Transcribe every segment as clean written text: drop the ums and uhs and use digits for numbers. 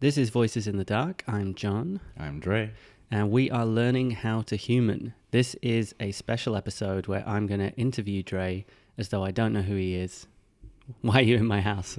This is Voices in the Dark. I'm John. I'm Dre. And we are learning how to human. This is a special episode where I'm going to interview Dre as though I don't know who he is. Why are you in my house?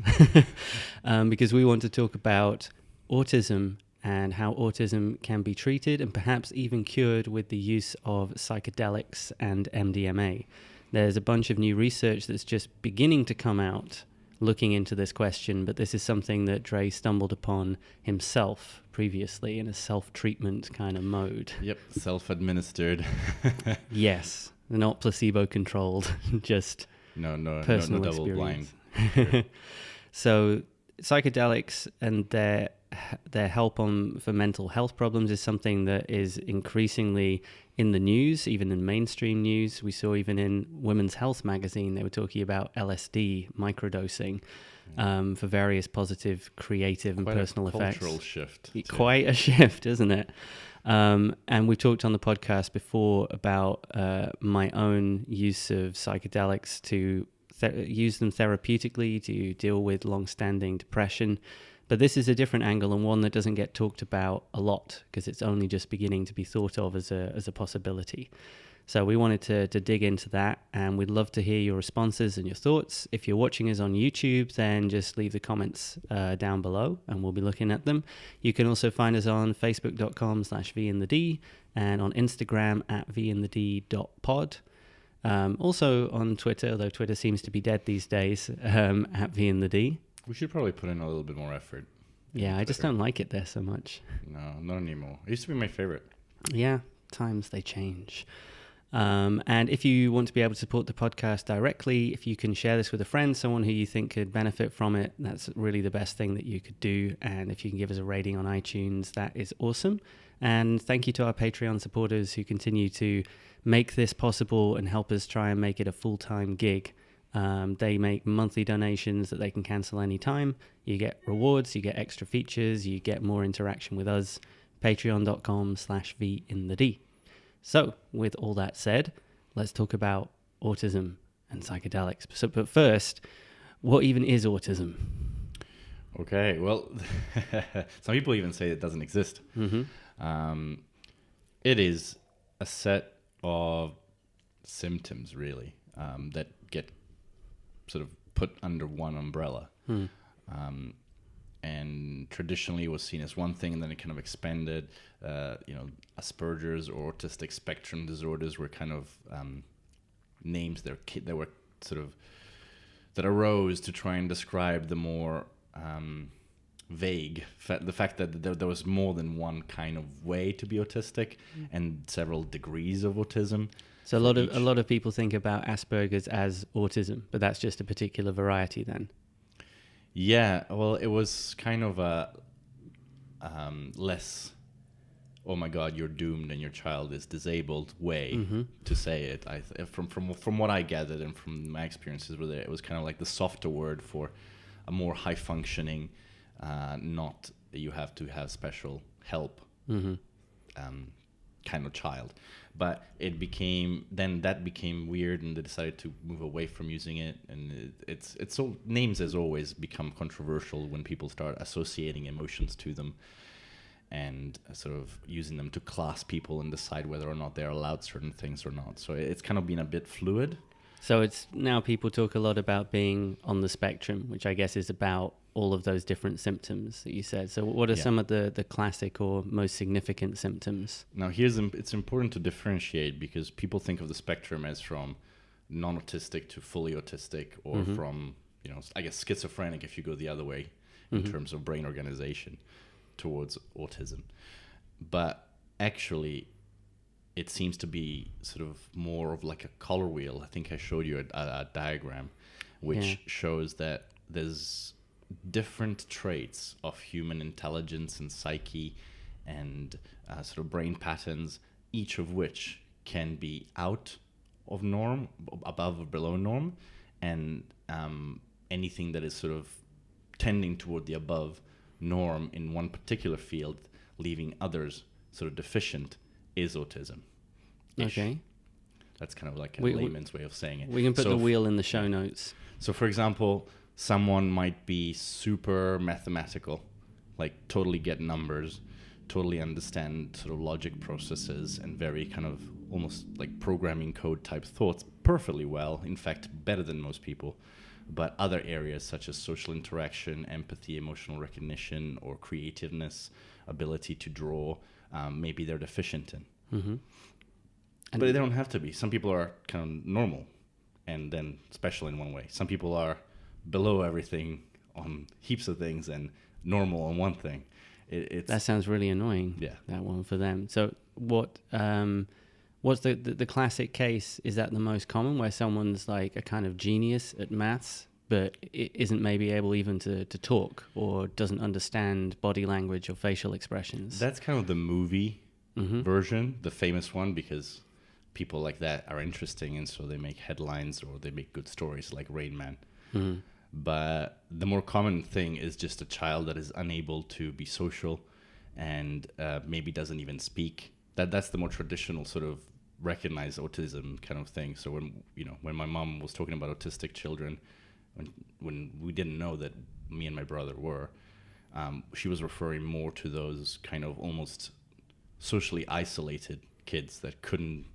Because we want to talk about autism and how autism can be treated and perhaps even cured with the use of psychedelics and MDMA. There's a bunch of new research that's just beginning to come out looking into this question, but this is something that Dre stumbled upon himself previously in a self-treatment kind of mode. Yep, self-administered. Yes, not placebo-controlled, just personal no double experience. blind. So psychedelics and their help for mental health problems is something that is increasingly in the news, even in mainstream news. We saw even in Women's Health magazine, they were talking about LSD microdosing for various positive, creative and personal effects. Cultural shift. Quite a shift, isn't it? And we've talked on the podcast before about my own use of psychedelics to use them therapeutically to deal with long-standing depression. But this is a different angle and one that doesn't get talked about a lot because it's only just beginning to be thought of as a possibility. So we wanted to dig into that, and we'd love to hear your responses and your thoughts. If you're watching us on YouTube, then just leave the comments down below and we'll be looking at them. You can also find us on facebook.com/vinthed and on Instagram @vinthed.pod. Also on Twitter, although Twitter seems to be dead these days, @vinthed. We should probably put in a little bit more effort. Yeah, I just don't like it there so much. No, not anymore. It used to be my favorite. Yeah, times they change. And if you want to be able to support the podcast directly, if you can share this with a friend, someone who you think could benefit from it, that's really the best thing that you could do. And if you can give us a rating on iTunes, that is awesome. And thank you to our Patreon supporters who continue to make this possible and help us try and make it a full-time gig. They make monthly donations that they can cancel anytime. You get rewards, you get extra features, you get more interaction with us. Patreon.com/vinthed. So, with all that said, let's talk about autism and psychedelics. But first, what even is autism? Okay, well, some people even say it doesn't exist. Mm-hmm. It is a set of symptoms, really, that get sort of put under one umbrella. And traditionally it was seen as one thing, and then it kind of expanded. Asperger's or Autistic Spectrum Disorders were kind of names that were sort of that arose to try and describe the more vague the fact that there was more than one kind of way to be autistic and several degrees of autism. So a lot of people think about Asperger's as autism, but that's just a particular variety then. Yeah, well, it was kind of a less, oh my God, you're doomed and your child is disabled way to say it. From what I gathered and from my experiences with it, it was kind of like the softer word for a more high functioning, not that you have to have special help kind of child. But that became weird, and they decided to move away from using it. And it's so names has always become controversial when people start associating emotions to them and sort of using them to class people and decide whether or not they're allowed certain things or not. So it's kind of been a bit fluid. So it's now people talk a lot about being on the spectrum, which I guess is about all of those different symptoms that you said. So what are some of the classic or most significant symptoms? Now, it's important to differentiate, because people think of the spectrum as from non-autistic to fully autistic, or from, I guess, schizophrenic if you go the other way in terms of brain organization towards autism. But actually, it seems to be sort of more of like a color wheel. I think I showed you a diagram which shows that there's different traits of human intelligence and psyche and sort of brain patterns, each of which can be out of norm, above or below norm, and anything that is sort of tending toward the above norm in one particular field, leaving others sort of deficient, is autism. Okay. That's kind of like a layman's way of saying it. We can put the wheel in the show notes. So, for example, someone might be super mathematical, like totally get numbers, totally understand sort of logic processes and very kind of almost like programming code type thoughts perfectly well, in fact better than most people. But other areas such as social interaction, empathy, emotional recognition, or creativeness, ability to draw, maybe they're deficient in. Mm-hmm. But they don't have to be. Some people are kind of normal and then special in one way. Some people are below everything on heaps of things and normal on one thing. That sounds really annoying. Yeah, that one for them. So what's the classic case? Is that the most common, where someone's like a kind of genius at maths, but isn't maybe able even to talk, or doesn't understand body language or facial expressions? That's kind of the movie version, the famous one, because people like that are interesting, and so they make headlines or they make good stories like Rain Man. Mm-hmm. But the more common thing is just a child that is unable to be social and maybe doesn't even speak. That's the more traditional sort of recognized autism kind of thing. So when my mom was talking about autistic children, when we didn't know that me and my brother were, she was referring more to those kind of almost socially isolated kids that couldn't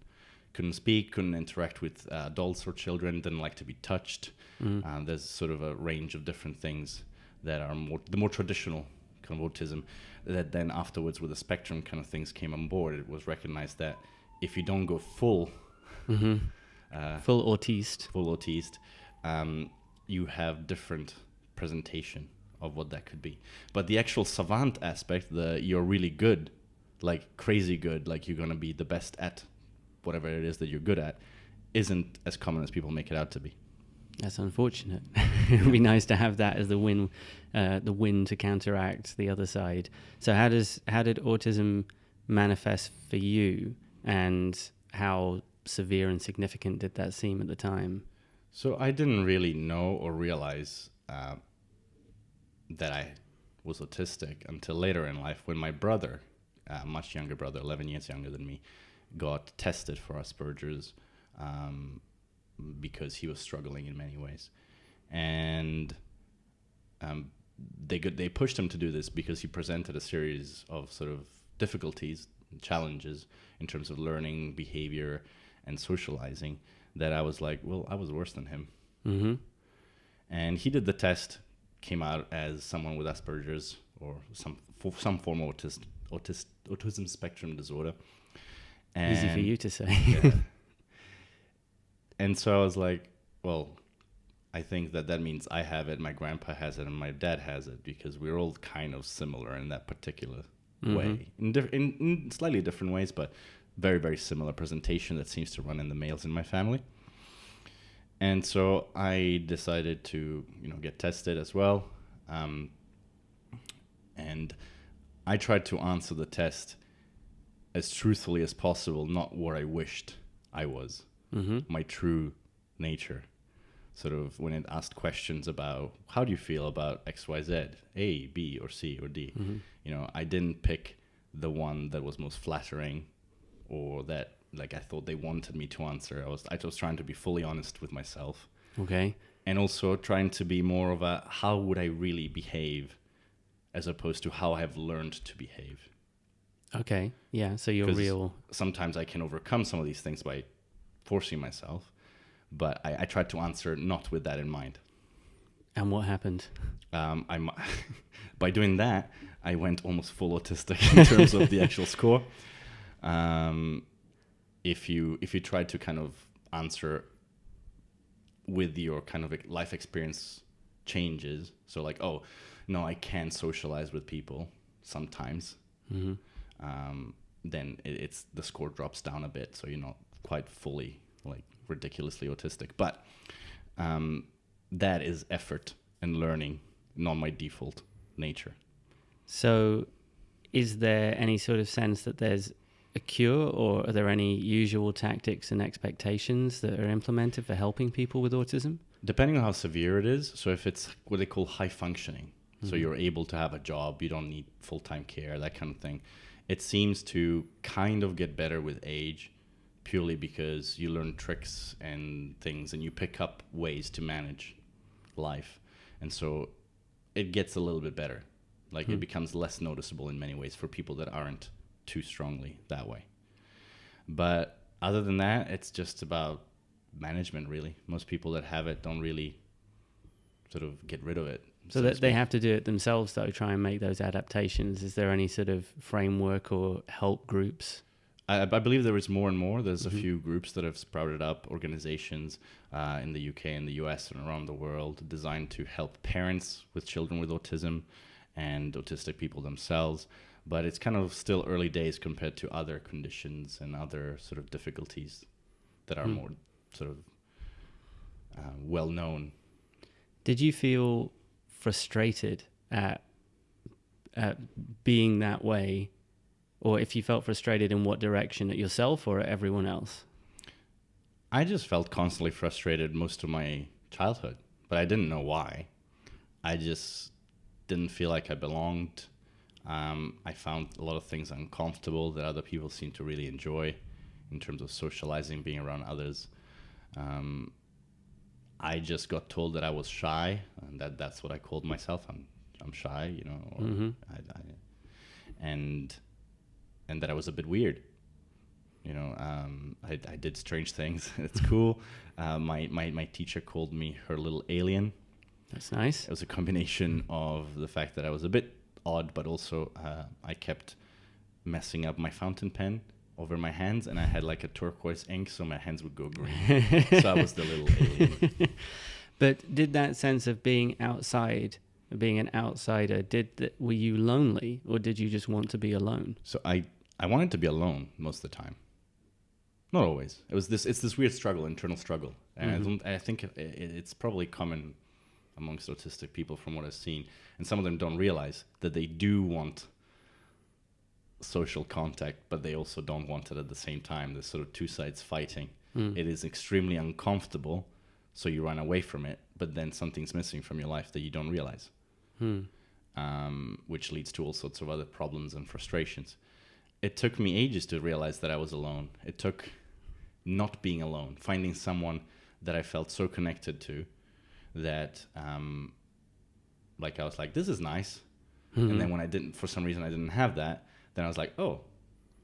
speak, couldn't interact with adults or children, didn't like to be touched. There's sort of a range of different things that are the more traditional kind of autism, that then afterwards with the spectrum kind of things came on board. It was recognized that if you don't go full autiste, you have different presentation of what that could be. But the actual savant aspect, you're really good, like crazy good, like you're going to be the best at whatever it is that you're good at, isn't as common as people make it out to be. That's unfortunate. It would be nice to have that as the win to counteract the other side. So how did autism manifest for you, and how severe and significant did that seem at the time? So I didn't really know or realize that I was autistic until later in life, when my brother, much younger brother, 11 years younger than me, got tested for Asperger's because he was struggling in many ways. And they pushed him to do this because he presented a series of sort of difficulties, challenges in terms of learning, behavior, and socializing, that I was like, well, I was worse than him. Mm-hmm. And he did the test, came out as someone with Asperger's or some form of autism spectrum disorder. And easy for you to say. Yeah. And so I was like, well, I think that means I have it, my grandpa has it, and my dad has it, because we're all kind of similar in that particular way, in slightly different ways, but very, very similar presentation that seems to run in the males in my family. And so I decided to, get tested as well. And I tried to answer the test as truthfully as possible, not what I wished I was, my true nature. Sort of when it asked questions about, how do you feel about X, Y, Z, A, B, or C, or D? I didn't pick the one that was most flattering, or that I thought they wanted me to answer. I was trying to be fully honest with myself. Okay. And also trying to be more of a, how would I really behave, as opposed to how I have learned to behave. Okay. Yeah. So you're real. Sometimes I can overcome some of these things by forcing myself, but I tried to answer not with that in mind. And what happened? By doing that, I went almost full autistic in terms of the actual score. If you try to kind of answer with your kind of life experience changes, so like, oh no, I can socialize with people sometimes, then it's the score drops down a bit, so you're not quite fully ridiculously autistic. But that is effort and learning, not my default nature. So is there any sort of sense that there's a cure, or are there any usual tactics and expectations that are implemented for helping people with autism? Depending on how severe it is. So if it's what they call high functioning, so you're able to have a job, you don't need full-time care, that kind of thing, it seems to kind of get better with age, purely because you learn tricks and things, and you pick up ways to manage life. And so it gets a little bit better. Like it becomes less noticeable in many ways for people that aren't too strongly that way. But other than that, it's just about management, really. Most people that have it don't really sort of get rid of it. So that they have to do it themselves, though, try and make those adaptations. Is there any sort of framework or help groups? I believe there is more and more. There's a few groups that have sprouted up, organizations in the UK and the US and around the world designed to help parents with children with autism and autistic people themselves. But it's kind of still early days compared to other conditions and other sort of difficulties that are more sort of well known. Did you feel frustrated at being that way? Or if you felt frustrated, in what direction, at yourself or at everyone else? I just felt constantly frustrated most of my childhood, but I didn't know why. I just didn't feel like I belonged. I found a lot of things uncomfortable that other people seemed to really enjoy in terms of socializing, being around others. I just got told that I was shy, and that's what I called myself. I'm shy, you know, or and that I was a bit weird. You know, I did strange things. It's cool. My teacher called me her little alien. That's nice. It was a combination of the fact that I was a bit odd, but also I kept messing up my fountain pen over my hands, and I had like a turquoise ink, so my hands would go green. So I was the little alien. But did that sense of being outside, being an outsider, were you lonely, or did you just want to be alone? So I wanted to be alone most of the time. Not always. It's this weird struggle, internal struggle, and I think it's probably common amongst autistic people from what I've seen, and some of them don't realize that they do want social contact, but they also don't want it at the same time. There's sort of two sides fighting. It is extremely uncomfortable, so you run away from it, but then something's missing from your life that you don't realize, which leads to all sorts of other problems and frustrations. It took me ages to realize that I was alone. It took not being alone, finding someone that I felt so connected to that like I was like, this is nice. And then when for some reason I didn't have that, then I was like, oh,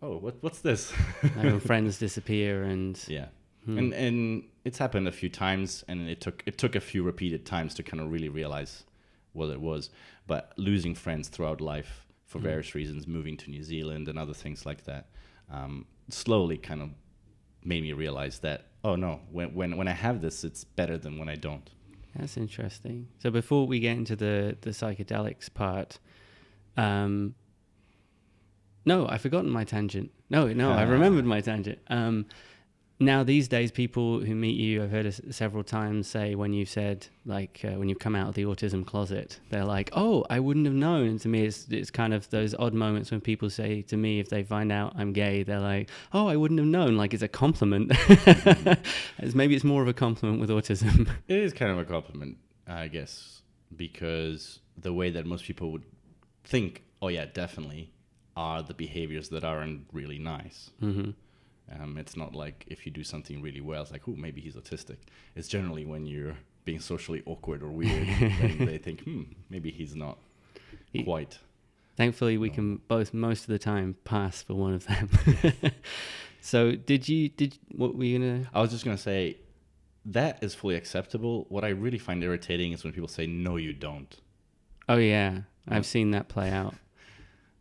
what's this? Like when friends disappear and yeah. And it's happened a few times, and it took a few repeated times to kind of really realize what it was. But losing friends throughout life for various reasons, moving to New Zealand and other things like that, slowly kind of made me realize that, oh no, when I have this, it's better than when I don't. That's interesting. So before we get into the psychedelics part, no, I've forgotten my tangent. No, I remembered my tangent. Now, these days, people who meet you, I've heard several times say when you've said, like, when you've come out of the autism closet, they're like, oh, I wouldn't have known. And to me, it's kind of those odd moments when people say to me, if they find out I'm gay, they're like, oh, I wouldn't have known. Like, it's a compliment. Maybe it's more of a compliment with autism. It is kind of a compliment, I guess, because the way that most people would think, oh, yeah, definitely, are the behaviors that aren't really nice. It's not like if you do something really well, it's like, oh, maybe he's autistic. It's generally when you're being socially awkward or weird, then they think, maybe he's not quite. Thankfully, we can both, most of the time, pass for one of them. So what were you going to... I was just going to say, that is fully acceptable. What I really find irritating is when people say, no, you don't. Oh, yeah. I've seen that play out.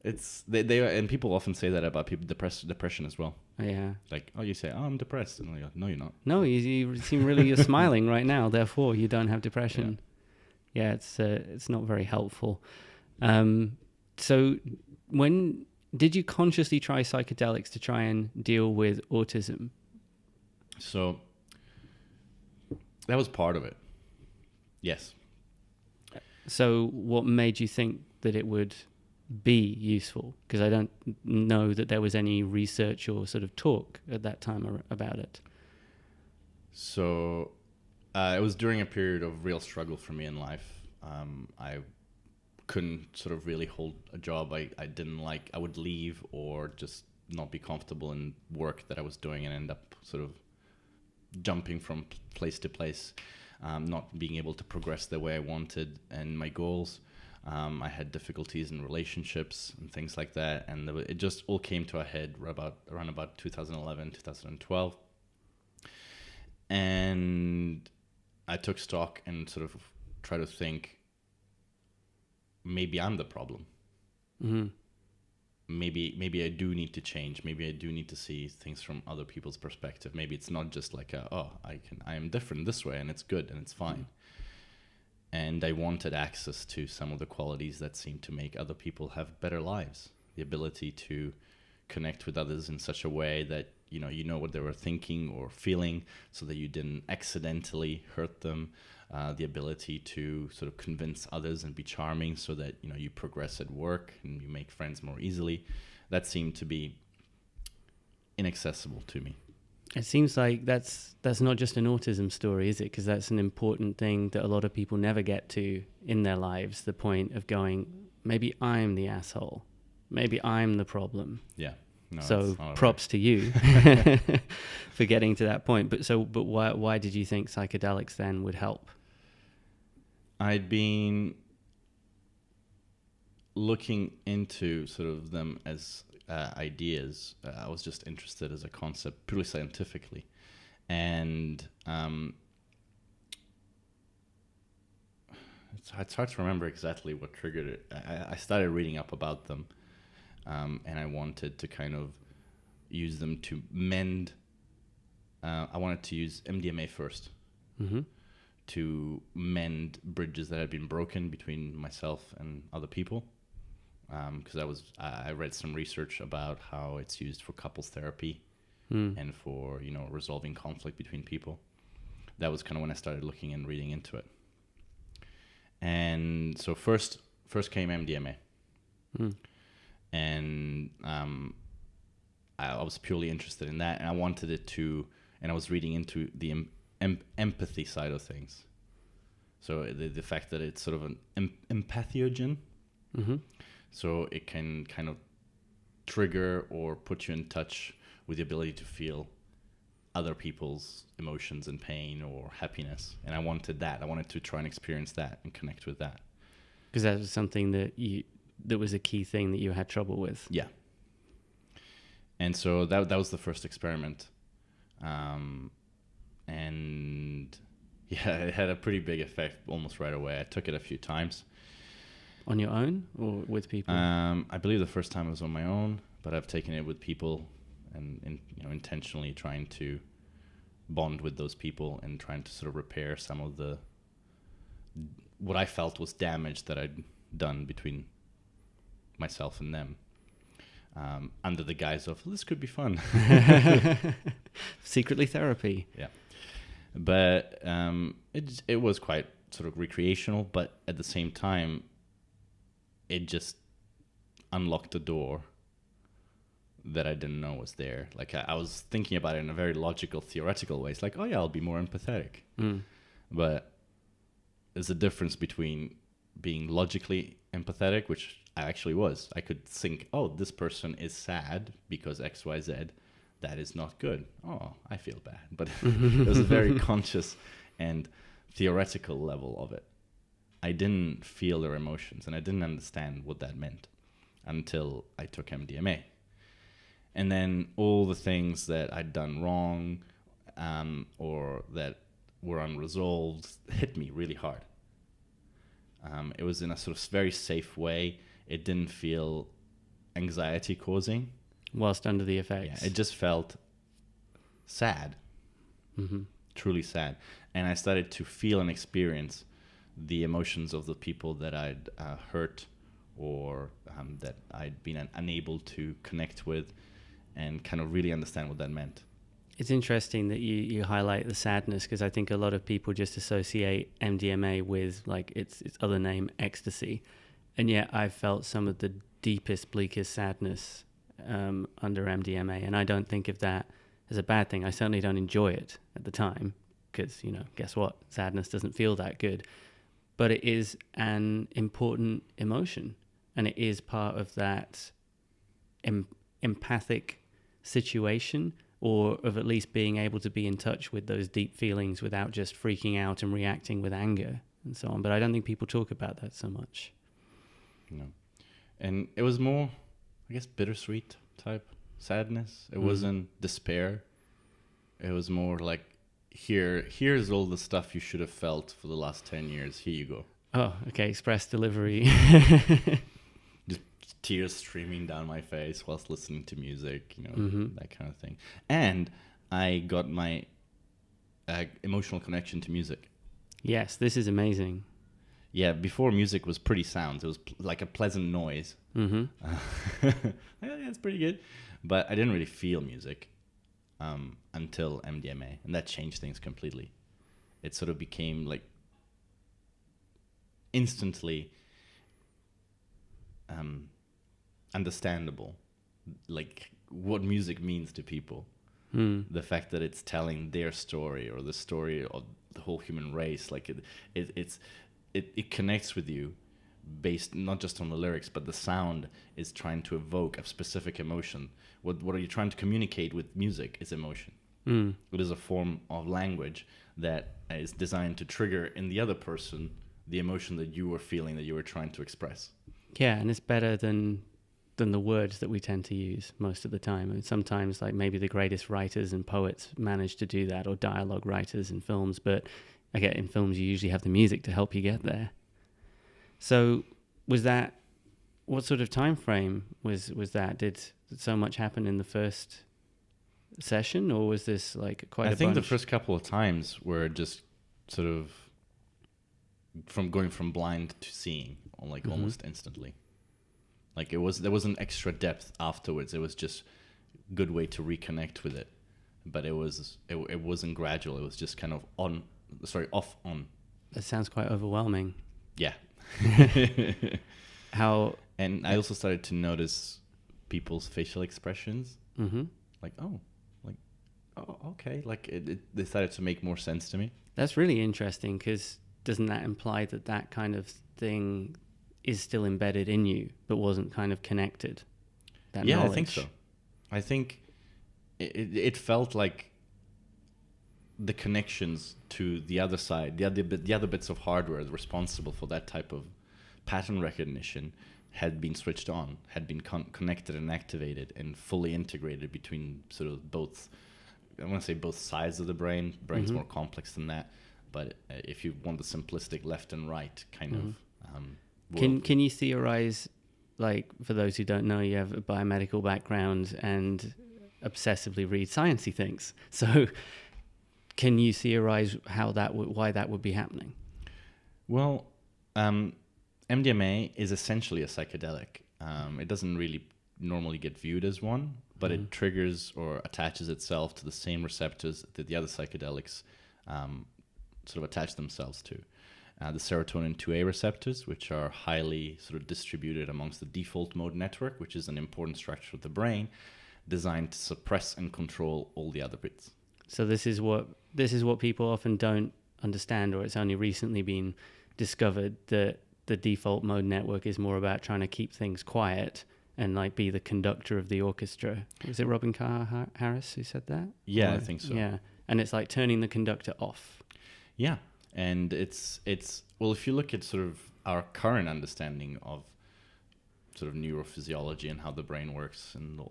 It's they and people often say that about people depression as well. Yeah. Like, oh, you say, oh, I'm depressed, and I'm like, no, you're not. No, you seem really you're smiling right now. Therefore, you don't have depression. Yeah, it's not very helpful. So, when did you consciously try psychedelics to try and deal with autism? So that was part of it. Yes. So, what made you think that it would be useful? Because I don't know that there was any research or sort of talk at that time about it. So it was during a period of real struggle for me in life. I couldn't sort of really hold a job I didn't like. I would leave or just not be comfortable in work that I was doing and end up sort of jumping from place to place, not being able to progress the way I wanted and my goals. I had difficulties in relationships and things like that. And it just all came to a head around about 2011, 2012. And I took stock and sort of tried to think, maybe I'm the problem. Mm-hmm. Maybe I do need to change. Maybe I do need to see things from other people's perspective. Maybe it's not just like I am different this way and it's good and it's fine. And I wanted access to some of the qualities that seem to make other people have better lives. The ability to connect with others in such a way that you know what they were thinking or feeling, so that you didn't accidentally hurt them. The ability to sort of convince others and be charming, so that you progress at work and you make friends more easily. That seemed to be inaccessible to me. It seems like that's not just an autism story, is it? Because that's an important thing that a lot of people never get to in their lives, the point of going, maybe I'm the asshole, maybe I'm the problem. Yeah. No, so props to you for getting to that point. But why did you think psychedelics then would help? I'd been looking into sort of them as ideas. I was just interested as a concept, purely scientifically. And it's hard to remember exactly what triggered it. I started reading up about them, and I wanted to kind of use them to mend. I wanted to use MDMA first. Mm-hmm. To mend bridges that had been broken between myself and other people. Because I read some research about how it's used for couples therapy and for resolving conflict between people. That was kind of when I started looking and reading into it. And so first came MDMA, and I was purely interested in that, and I wanted it to, and I was reading into the empathy side of things. So the fact that it's sort of an empathiogen. Mm-hmm. So it can kind of trigger or put you in touch with the ability to feel other people's emotions and pain or happiness. And I wanted that. I wanted to try and experience that and connect with that. Because that was something that was a key thing that you had trouble with. Yeah. And so that was the first experiment. And yeah, it had a pretty big effect almost right away. I took it a few times. On your own or with people? I believe the first time was on my own, but I've taken it with people and intentionally trying to bond with those people and trying to sort of repair some of what I felt was damage that I'd done between myself and them, under the guise of, this could be fun. Secretly therapy. Yeah. But it was quite sort of recreational, but at the same time, it just unlocked a door that I didn't know was there. Like I was thinking about it in a very logical, theoretical way. It's like, oh yeah, I'll be more empathetic. But there's a difference between being logically empathetic, which I actually was. I could think, oh, this person is sad because X, Y, Z. That is not good. Oh, I feel bad. But it was a very conscious and theoretical level of it. I didn't feel their emotions, and I didn't understand what that meant until I took MDMA. And then all the things that I'd done wrong or that were unresolved hit me really hard. It was in a sort of very safe way. It didn't feel anxiety-causing. Whilst under the effects. Yeah, it just felt sad, truly sad. And I started to feel and experience the emotions of the people that I'd hurt or that I'd been unable to connect with, and kind of really understand what that meant. It's interesting that you highlight the sadness, because I think a lot of people just associate MDMA with like its other name, ecstasy. And yet I felt some of the deepest, bleakest sadness under MDMA. And I don't think of that as a bad thing. I certainly don't enjoy it at the time because, guess what? Sadness doesn't feel that good. But it is an important emotion. And it is part of that empathic situation, or of at least being able to be in touch with those deep feelings without just freaking out and reacting with anger and so on. But I don't think people talk about that so much. You know, and it was more, I guess, bittersweet type sadness. It wasn't despair. It was more like, here's all the stuff you should have felt for the last 10 years. Here you go. Oh, okay. Express delivery. Just tears streaming down my face whilst listening to music, you know, that kind of thing. And I got my emotional connection to music. Yes, this is amazing. Yeah, before music was pretty sounds. It was like a pleasant noise. Yeah, it's pretty good. But I didn't really feel music until MDMA, and that changed things completely. It sort of became like instantly understandable, like what music means to people. The fact that it's telling their story or the story of the whole human race, like it connects with you based not just on the lyrics, but the sound is trying to evoke a specific emotion. What are you trying to communicate with music is emotion. It is a form of language that is designed to trigger in the other person the emotion that you were feeling, that you were trying to express. Yeah, and it's better than the words that we tend to use most of the time. And sometimes, like, maybe the greatest writers and poets manage to do that, or dialogue writers in films, but again, in films you usually have the music to help you get there. So was that, what sort of time frame was that? Did so much happen in the first session, or was this like quite a bunch? I think the first couple of times were just sort of from going from blind to seeing, like almost instantly. Like there was an extra depth afterwards. It was just a good way to reconnect with it. But it wasn't gradual. It was just kind of off on. That sounds quite overwhelming. Yeah. How? And I also started to notice people's facial expressions. Like, oh, okay. Like they started to make more sense to me. That's really interesting, because doesn't that imply that kind of thing is still embedded in you, but wasn't kind of connected? That knowledge? I think so. I think it felt like the connections to the other side, the other bits of hardware responsible for that type of pattern recognition had been switched on, had been connected and activated and fully integrated between sort of both. I want to say both sides of the brain. Brain's more complex than that, but if you want the simplistic left and right kind of. Can you theorize, like, for those who don't know, you have a biomedical background and obsessively read sciencey things. So can you theorize why that would be happening? Well, MDMA is essentially a psychedelic. It doesn't really normally get viewed as one, but it triggers or attaches itself to the same receptors that the other psychedelics sort of attach themselves to. The serotonin 2A receptors, which are highly sort of distributed amongst the default mode network, which is an important structure of the brain, designed to suppress and control all the other bits. So this is what people often don't understand, or it's only recently been discovered, that the default mode network is more about trying to keep things quiet and like be the conductor of the orchestra. Was it Robin Carr Harris who said that? Yeah, I think so. Yeah, and it's like turning the conductor off. Yeah. And it's well, if you look at sort of our current understanding of sort of neurophysiology and how the brain works and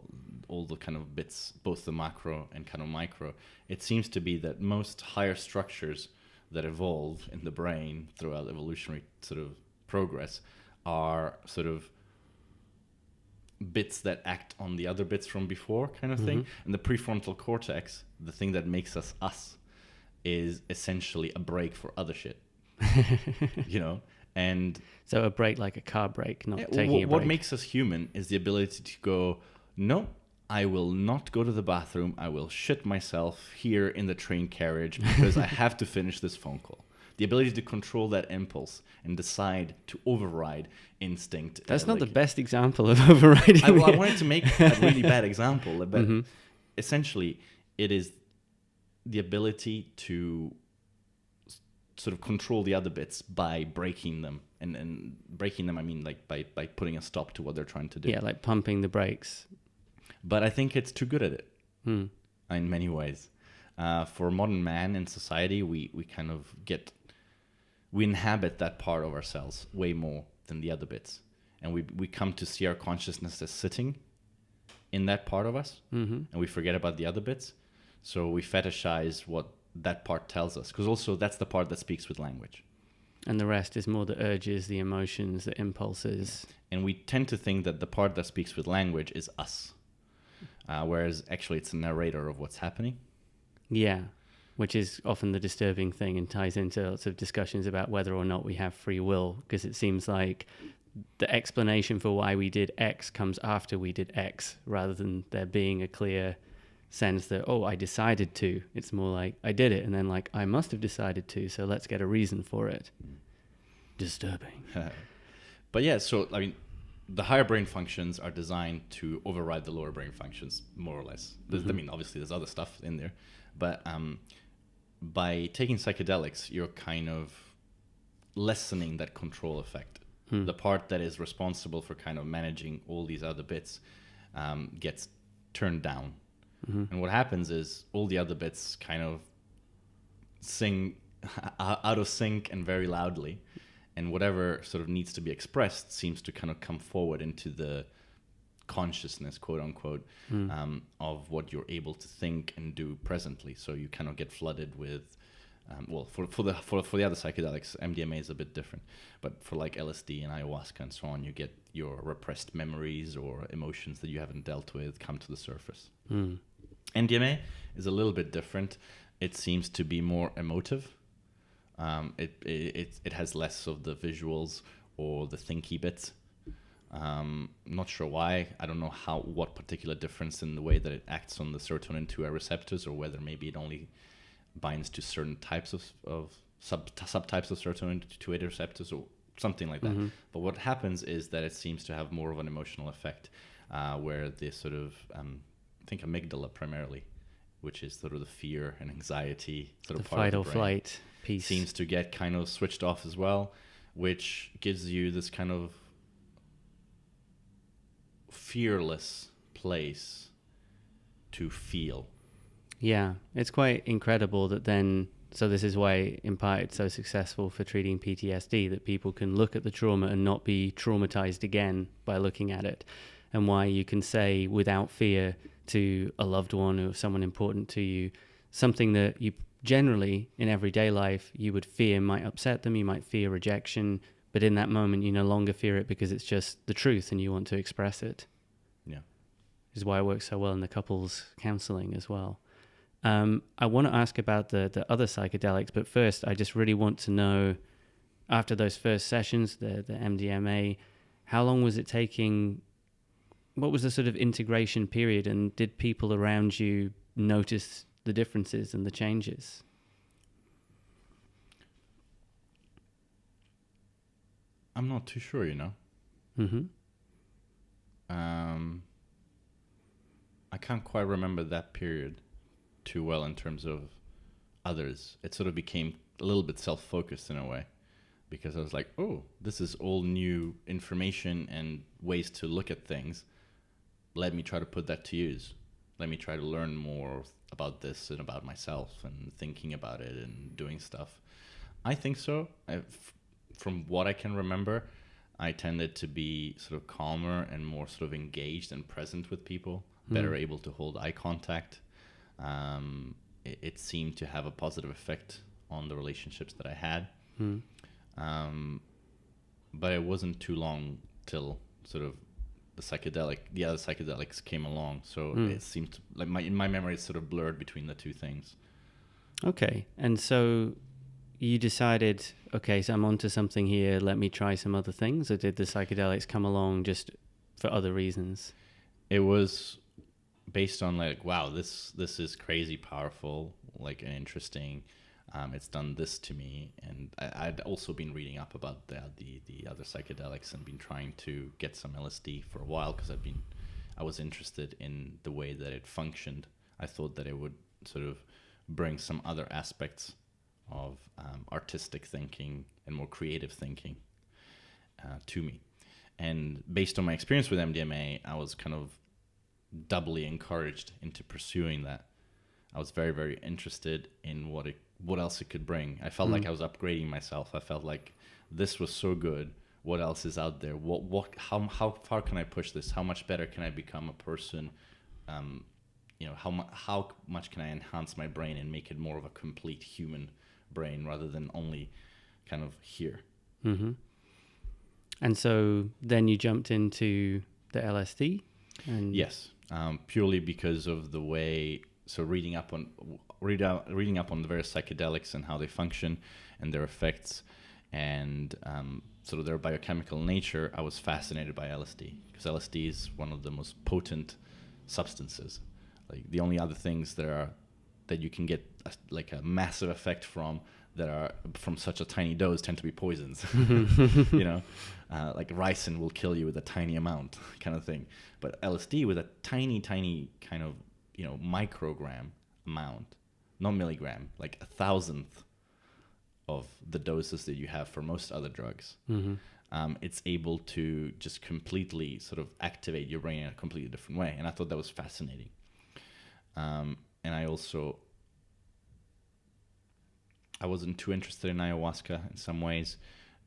all the kind of bits, both the macro and kind of micro, it seems to be that most higher structures that evolve in the brain throughout evolutionary sort of progress are sort of bits that act on the other bits from before kind of thing. And the prefrontal cortex, the thing that makes us, is essentially a brake for other shit. You know? And so a brake, like a car brake, not taking a break. What makes us human is the ability to go, no, I will not go to the bathroom. I will shit myself here in the train carriage because I have to finish this phone call. The ability to control that impulse and decide to override instinct. That's not the best example of overriding. I wanted to make a really bad example, but essentially it is the ability to sort of control the other bits by breaking them. And breaking them, I mean, like by putting a stop to what they're trying to do. Yeah, like pumping the brakes. But I think it's too good at it in many ways. For modern man in society, we kind of we inhabit that part of ourselves way more than the other bits. and we come to see our consciousness as sitting in that part of us, and we forget about the other bits. So we fetishize what that part tells us, because also that's the part that speaks with language. And the rest is more the urges, the emotions, the impulses. And we tend to think that the part that speaks with language is us, whereas actually it's a narrator of what's happening. Yeah, which is often the disturbing thing and ties into lots of discussions about whether or not we have free will, because it seems like the explanation for why we did X comes after we did X, rather than there being a clear sense that, oh, I decided to. It's more like, I did it, and then like, I must have decided to, so let's get a reason for it. Disturbing. But yeah, so I mean, the higher brain functions are designed to override the lower brain functions, more or less. I mean, obviously there's other stuff in there, but by taking psychedelics, you're kind of lessening that control effect. The part that is responsible for kind of managing all these other bits gets turned down. And what happens is all the other bits kind of sing out of sync and very loudly. And whatever sort of needs to be expressed seems to kind of come forward into the consciousness, quote unquote, of what you're able to think and do presently. So you kind of get flooded with, for the other psychedelics, MDMA is a bit different. But for like LSD and ayahuasca and so on, you get your repressed memories or emotions that you haven't dealt with come to the surface. MDMA is a little bit different. It seems to be more emotive. It has less of the visuals or the thinky bits. Not sure why. I don't know what particular difference in the way that it acts on the serotonin 2A receptors, or whether maybe it only binds to certain types of subtypes of serotonin 2A receptors or something like that. But what happens is that it seems to have more of an emotional effect, where the sort of I think amygdala primarily, which is sort of the fear and anxiety sort of the part fight of or the brain, flight piece, seems to get kind of switched off as well, which gives you this kind of fearless place to feel. Yeah, it's quite incredible that then, so this is why in part it's so successful for treating PTSD, that people can look at the trauma and not be traumatized again by looking at it, and why you can say without fear to a loved one or someone important to you, something that you generally in everyday life you would fear might upset them, you might fear rejection, but in that moment you no longer fear it because it's just the truth and you want to express it. Yeah. Is why it works so well in the couples counseling as well. I want to ask about the other psychedelics, but first I just really want to know, after those first sessions, the MDMA, how long was it taking? What was the sort of integration period, and did people around you notice the differences and the changes? I'm not too sure, you know. I can't quite remember that period too well in terms of others. It sort of became a little bit self-focused in a way, because I was like, oh, this is all new information and ways to look at things. Let me try to put that to use. Let me try to learn more about this and about myself and thinking about it and doing stuff. I think so. From what I can remember, I tended to be sort of calmer and more sort of engaged and present with people, better able to hold eye contact. It seemed to have a positive effect on the relationships that I had. But it wasn't too long till sort of the other psychedelics came along. So it seemed to, like in my memory, it's sort of blurred between the two things. Okay. And so you decided, okay, so I'm onto something here. Let me try some other things. Or did the psychedelics come along just for other reasons? It was based on like, wow, this is crazy powerful, like, and interesting. It's done this to me, and I'd also been reading up about the other psychedelics and been trying to get some LSD for a while, because I was interested in the way that it functioned. I thought that it would sort of bring some other aspects of artistic thinking and more creative thinking to me. And based on my experience with MDMA, I was kind of doubly encouraged into pursuing that. I was very, very interested in what else it could bring. I felt like I was upgrading myself. I felt like this was so good. what else is out there? How far can I push this? How much better can I become a person? How much can I enhance my brain and make it more of a complete human brain rather than only kind of here? Mm-hmm. And so then you jumped into the LSD? Yes, purely because of the way. So reading up on the various psychedelics and how they function and their effects and sort of their biochemical nature, I was fascinated by LSD because LSD is one of the most potent substances. Like the only other things that you can get a massive effect from that are from such a tiny dose tend to be poisons. Like ricin will kill you with a tiny amount kind of thing. But LSD with a tiny kind of, microgram amount, not milligram, like 1,000th of the doses that you have for most other drugs. Mm-hmm. It's able to just completely sort of activate your brain in a completely different way. And I thought that was fascinating. And I wasn't too interested in ayahuasca in some ways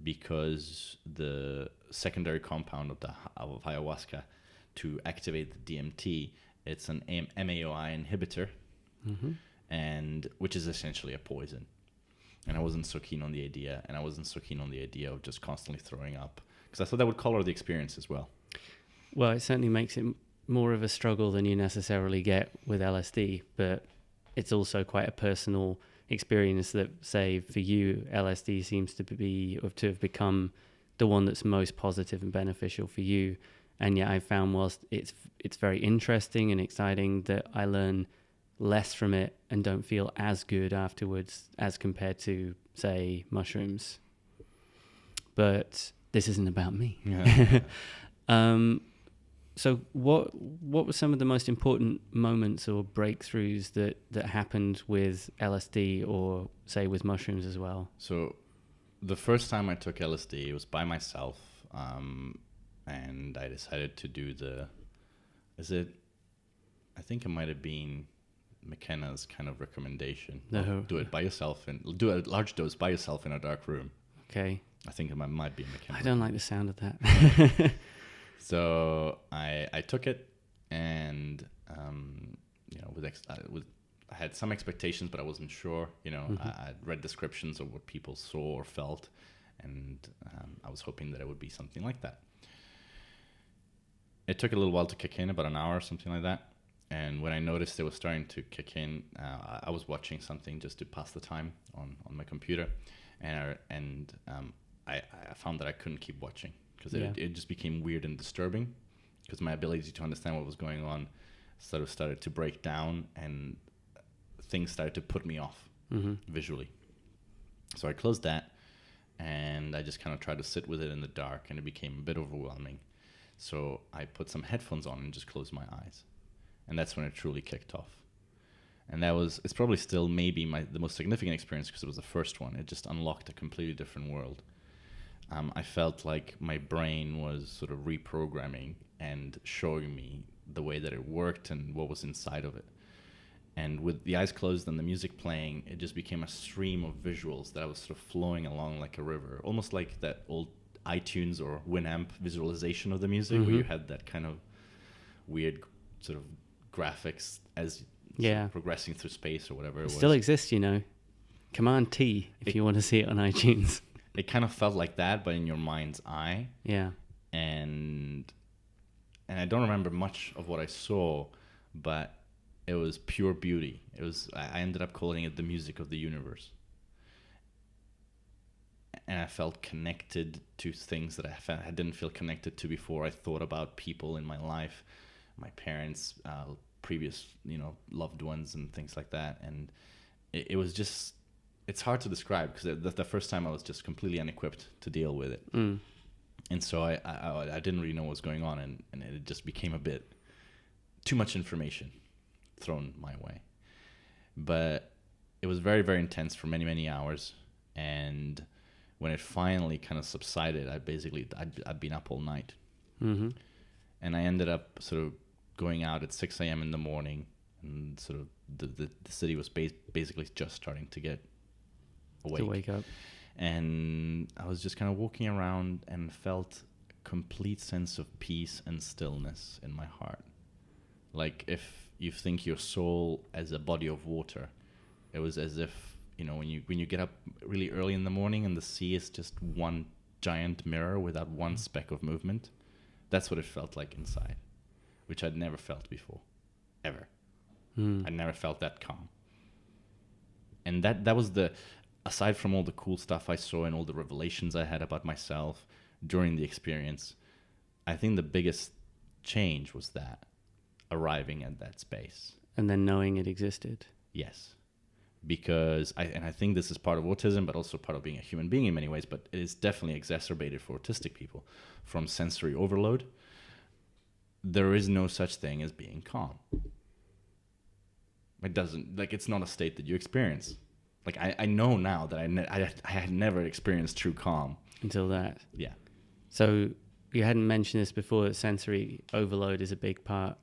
because the secondary compound of ayahuasca to activate the DMT, it's an MAOI inhibitor, mm-hmm. and which is essentially a poison. And I wasn't so keen on the idea, and I wasn't so keen on the idea of just constantly throwing up because I thought that would color the experience as well. Well, it certainly makes it more of a struggle than you necessarily get with LSD, but it's also quite a personal experience that, say, for you, LSD seems to have become the one that's most positive and beneficial for you. And yet I found whilst it's very interesting and exciting, that I learn less from it and don't feel as good afterwards as compared to, say, mushrooms. But this isn't about me. Yeah. So what were some of the most important moments or breakthroughs that happened with LSD or, say, with mushrooms as well? So the first time I took LSD, it was by myself, and I decided to do I think it might have been McKenna's kind of recommendation. No. Do it by yourself and do a large dose by yourself in a dark room. Okay. I think it might be McKenna. I don't like the sound of that. So I took it, and I had some expectations, but I wasn't sure. Mm-hmm. I read descriptions of what people saw or felt, and I was hoping that it would be something like that. It took a little while to kick in, about an hour or something like that. And when I noticed it was starting to kick in, I was watching something just to pass the time on my computer, and I found that I couldn't keep watching. Because it just became weird and disturbing, because my ability to understand what was going on sort of started to break down, and things started to put me off mm-hmm. visually. So I closed that, and I just kind of tried to sit with it in the dark, and it became a bit overwhelming. So I put some headphones on and just closed my eyes. And that's when it truly kicked off. And it's probably still maybe the most significant experience because it was the first one. It just unlocked a completely different world. I felt like my brain was sort of reprogramming and showing me the way that it worked and what was inside of it. And with the eyes closed and the music playing, it just became a stream of visuals that I was sort of flowing along like a river, almost like that old iTunes or Winamp visualization of the music, mm-hmm. where you had that kind of weird sort of graphics as sort of progressing through space or whatever it was. Still exists, Command T if you want to see it on iTunes. It kind of felt like that, but in your mind's eye. Yeah. And I don't remember much of what I saw, but it was pure beauty. I ended up calling it the music of the universe. And I felt connected to things that I didn't feel connected to before. I thought about people in my life, my parents, previous, loved ones and things like that. And it was just, it's hard to describe because the first time I was just completely unequipped to deal with it. Mm. And so I didn't really know what was going on, and it just became a bit too much information thrown my way. But it was very, very intense for many, many hours. And when it finally kind of subsided, I'd been up all night. Mm-hmm. And I ended up sort of going out at 6 a.m. in the morning, and sort of the city was basically just starting to get awake. To wake up. And I was just kind of walking around and felt a complete sense of peace and stillness in my heart. Like if you think your soul as a body of water, it was as if, you know, when you get up really early in the morning and the sea is just one giant mirror without one speck of movement. That's what it felt like inside, which I'd never felt before, ever. I never felt that calm. And that was aside from all the cool stuff I saw and all the revelations I had about myself during the experience, I think the biggest change was that, arriving at that space. And then knowing it existed. Yes. Because I think this is part of autism, but also part of being a human being in many ways, but it is definitely exacerbated for autistic people from sensory overload. There is no such thing as being calm. It doesn't, like, it's not a state that you experience. Like, I know now that I had never experienced true calm. Until that. Yeah. So you hadn't mentioned this before, that sensory overload is a big part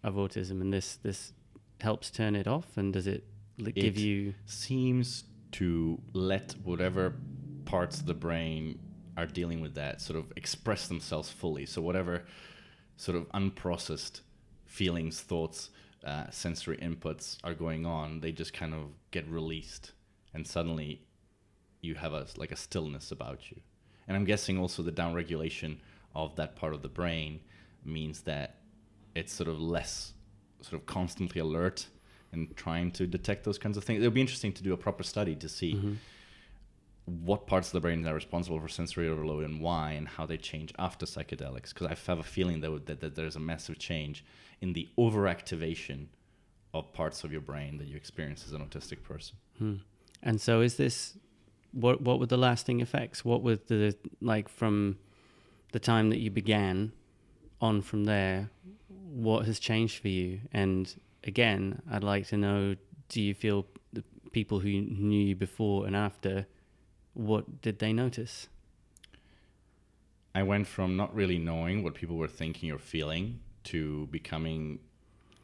of autism, and this helps turn it off, and does it give you... seems to let whatever parts of the brain are dealing with that sort of express themselves fully. So whatever sort of unprocessed feelings, thoughts, sensory inputs are going on, they just kind of get released, and suddenly you have a stillness about you. And I'm guessing also the downregulation of that part of the brain means that it's sort of less sort of constantly alert and trying to detect those kinds of things. It would be interesting to do a proper study to see what parts of the brain are responsible for sensory overload and why, and how they change after psychedelics. Because I have a feeling that there's a massive change in the overactivation of parts of your brain that you experience as an autistic person. And so is this, what were the lasting effects? What were the, like, from the time that you began on from there, what has changed for you? And again, I'd like to know, do you feel the people who knew you before and after, what did they notice? I went from not really knowing what people were thinking or feeling to becoming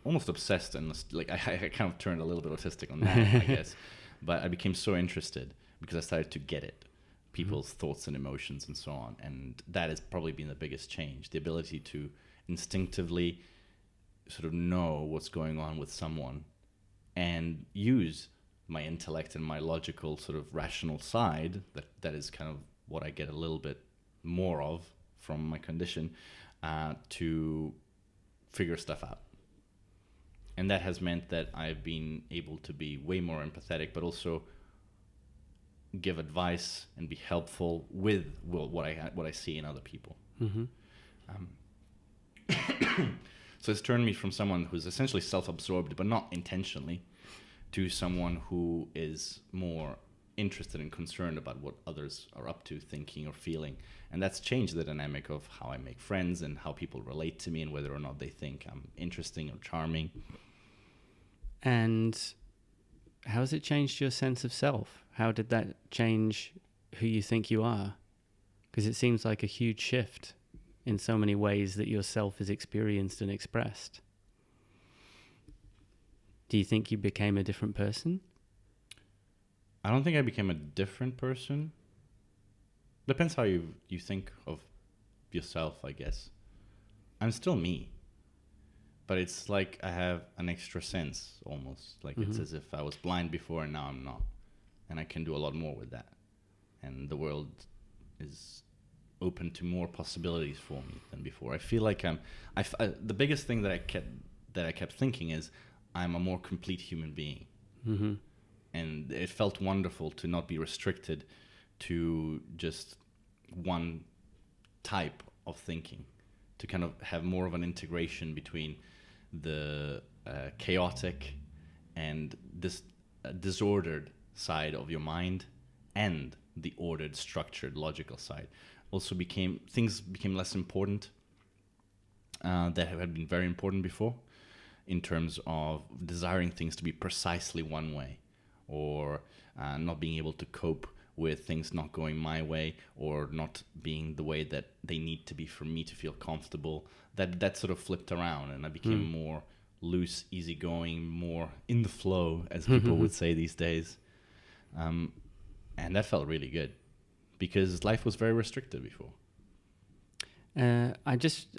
almost obsessed, and like I kind of turned a little bit autistic on that, I guess. But I became so interested because I started to get it, people's thoughts and emotions and so on. And that has probably been the biggest change, the ability to instinctively sort of know what's going on with someone and use my intellect and my logical sort of rational side, that is kind of what I get a little bit more of from my condition, to figure stuff out. And that has meant that I've been able to be way more empathetic, but also give advice and be helpful with what I see in other people. So it's turned me from someone who's essentially self-absorbed, but not intentionally, to someone who is more interested and concerned about what others are up to, thinking or feeling. And that's changed the dynamic of how I make friends and how people relate to me and whether or not they think I'm interesting or charming. And how has it changed your sense of self? How did that change who you think you are? Because it seems like a huge shift in so many ways that your self is experienced and expressed. Do you think you became a different person? I don't think I became a different person. Depends how you think of yourself, I guess. I'm still me. But it's like I have an extra sense, almost. Like it's as if I was blind before and now I'm not. And I can do a lot more with that. And the world is open to more possibilities for me than before. I feel like the biggest thing that I kept thinking is I'm a more complete human being. And it felt wonderful to not be restricted to just one type of thinking, to kind of have more of an integration between the chaotic and this disordered side of your mind and the ordered, structured, logical side. Also things became less important that had been very important before, in terms of desiring things to be precisely one way, or not being able to cope with things not going my way, or not being the way that they need to be for me to feel comfortable. That sort of flipped around, and I became more loose, easygoing, more in the flow, as people would say these days. And that felt really good. because life was very restricted before. I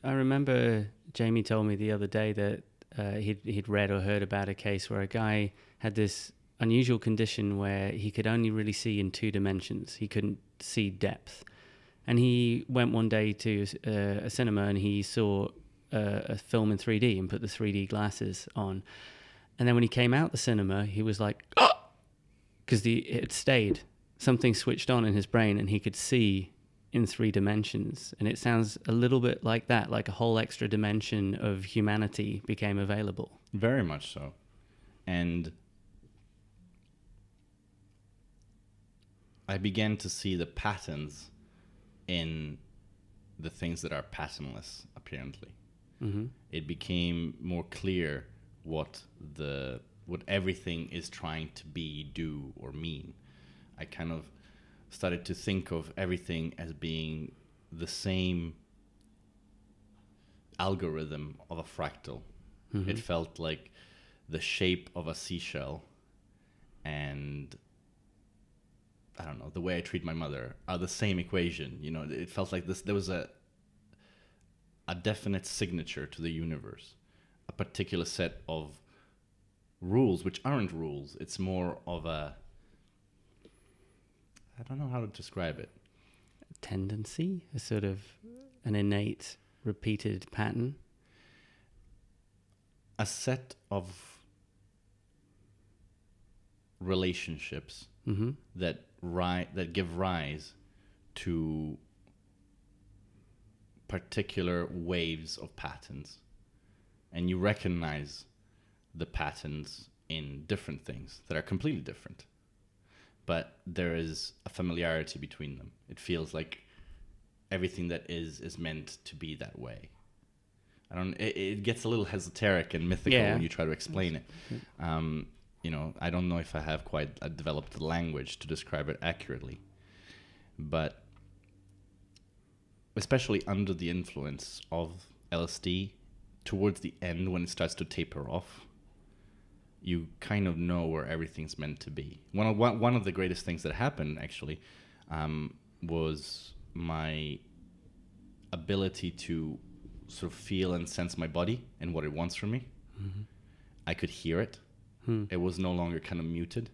remember Jamie told me the other day that he'd read or heard about a case where a guy had this unusual condition where he could only really see in 2 dimensions. He couldn't see depth. And he went one day to a cinema and he saw a film in 3D and put the 3D glasses on. And then when he came out the cinema, he was like, oh! Because it stayed. Something switched on in his brain and he could see in 3 dimensions. And it sounds a little bit like that, like a whole extra dimension of humanity became available. Very much so. And I began to see the patterns in the things that are patternless, apparently. Mm-hmm. It became more clear what everything is trying to be, do, or mean. I kind of started to think of everything as being the same algorithm of a fractal. Mm-hmm. It felt like the shape of a seashell and, I don't know, the way I treat my mother are the same equation. You know, it felt like there was a definite signature to the universe, a particular set of rules, which aren't rules. It's more of I don't know how to describe it. A tendency, a sort of an innate repeated pattern. A set of relationships mm-hmm. that give rise to particular waves of patterns. And you recognize the patterns in different things that are completely different. But there is a familiarity between them. It feels like everything that is meant to be that way. It gets a little esoteric and mythical when you try to explain it. You know, I don't know if I have quite developed the language to describe it accurately. But especially under the influence of LSD, towards the end when it starts to taper off, you kind of know where everything's meant to be. One of the greatest things that happened, actually, was my ability to sort of feel and sense my body and what it wants from me. Mm-hmm. I could hear it. It was no longer kind of muted.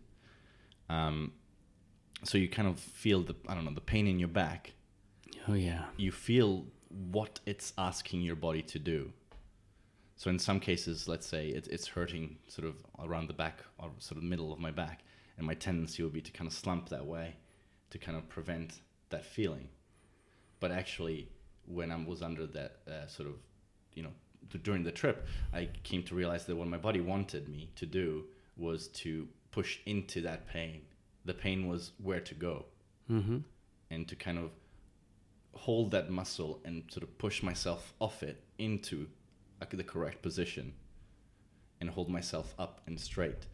So you kind of feel the pain in your back. Oh, yeah. You feel what it's asking your body to do. So in some cases, let's say it's hurting sort of around the back or sort of middle of my back, and my tendency would be to kind of slump that way to kind of prevent that feeling. But actually, when I was under that sort of, during the trip, I came to realize that what my body wanted me to do was to push into that pain. The pain was where to go. Mm-hmm. And to kind of hold that muscle and sort of push myself off it into the correct position and hold myself up and straight.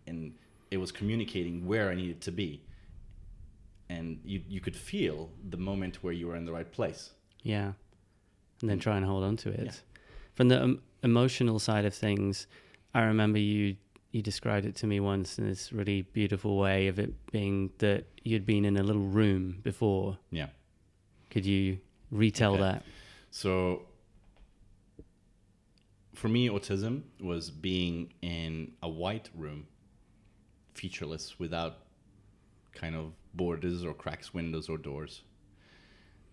And it was communicating where I needed to be. And you could feel the moment where you were in the right place. Yeah. And then try and hold on to it. Yeah. From the emotional side of things, I remember you described it to me once in this really beautiful way of it being that you'd been in a little room before. Yeah. Could you retell that? So for me, autism was being in a white room, featureless, without kind of borders or cracks, windows or doors.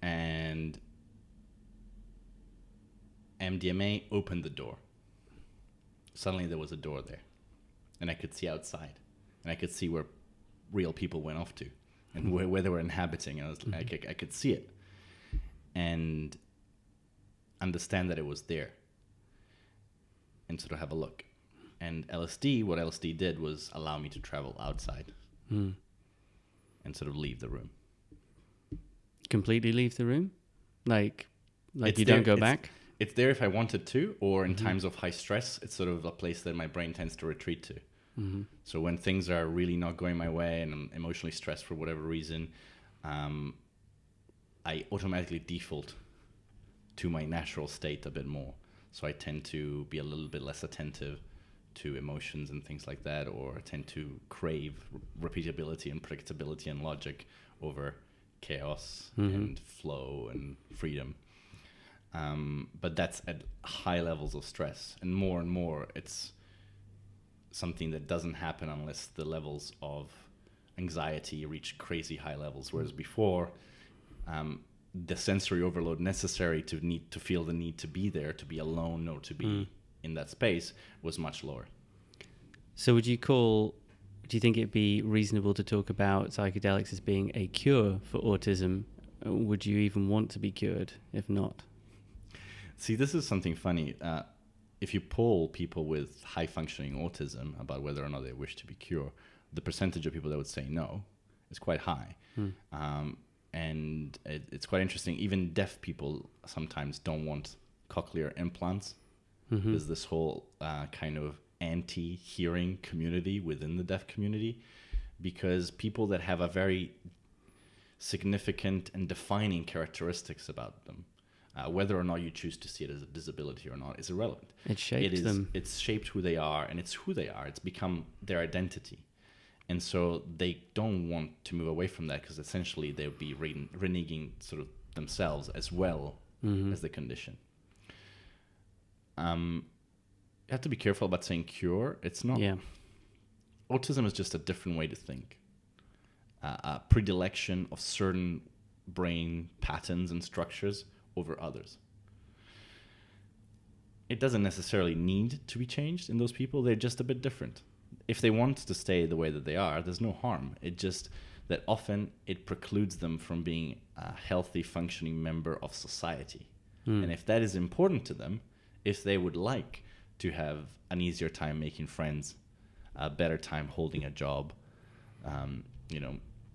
And MDMA opened the door. Suddenly there was a door there. And I could see outside. And I could see where real people went off to. And where they were inhabiting. And I could see it. And understand that it was there. And sort of have a look. And what LSD did was allow me to travel outside. And sort of leave the room. Completely leave the room? Like it's you don't go back? It's there if I wanted to, or in times of high stress, it's sort of a place that my brain tends to retreat to. Mm-hmm. So when things are really not going my way and I'm emotionally stressed for whatever reason, I automatically default to my natural state a bit more. So I tend to be a little bit less attentive to emotions and things like that, or I tend to crave repeatability and predictability and logic over chaos and flow and freedom. But that's at high levels of stress, and more it's something that doesn't happen unless the levels of anxiety reach crazy high levels. Whereas before, the sensory overload necessary to feel the need to be there, to be alone, or to be in that space was much lower. So do you think it'd be reasonable to talk about psychedelics as being a cure for autism? Would you even want to be cured if not? See, this is something funny. If you poll people with high functioning autism about whether or not they wish to be cured, the percentage of people that would say no is quite high. And it's quite interesting. Even deaf people sometimes don't want cochlear implants. There's this whole kind of anti-hearing community within the deaf community, because people that have a very significant and defining characteristics about them, whether or not you choose to see it as a disability or not, is irrelevant. It shapes them. It's shaped who they are, and it's who they are. It's become their identity. And so they don't want to move away from that, because essentially they'll be reneging sort of themselves as well as the condition. You have to be careful about saying cure. It's not. Yeah. Autism is just a different way to think. A predilection of certain brain patterns and structures over others. It doesn't necessarily need to be changed in those people. They're just a bit different. If they want to stay the way that they are, there's no harm. It just that often it precludes them from being a healthy, functioning member of society. And if that is important to them, if they would like to have an easier time making friends, a better time holding a job,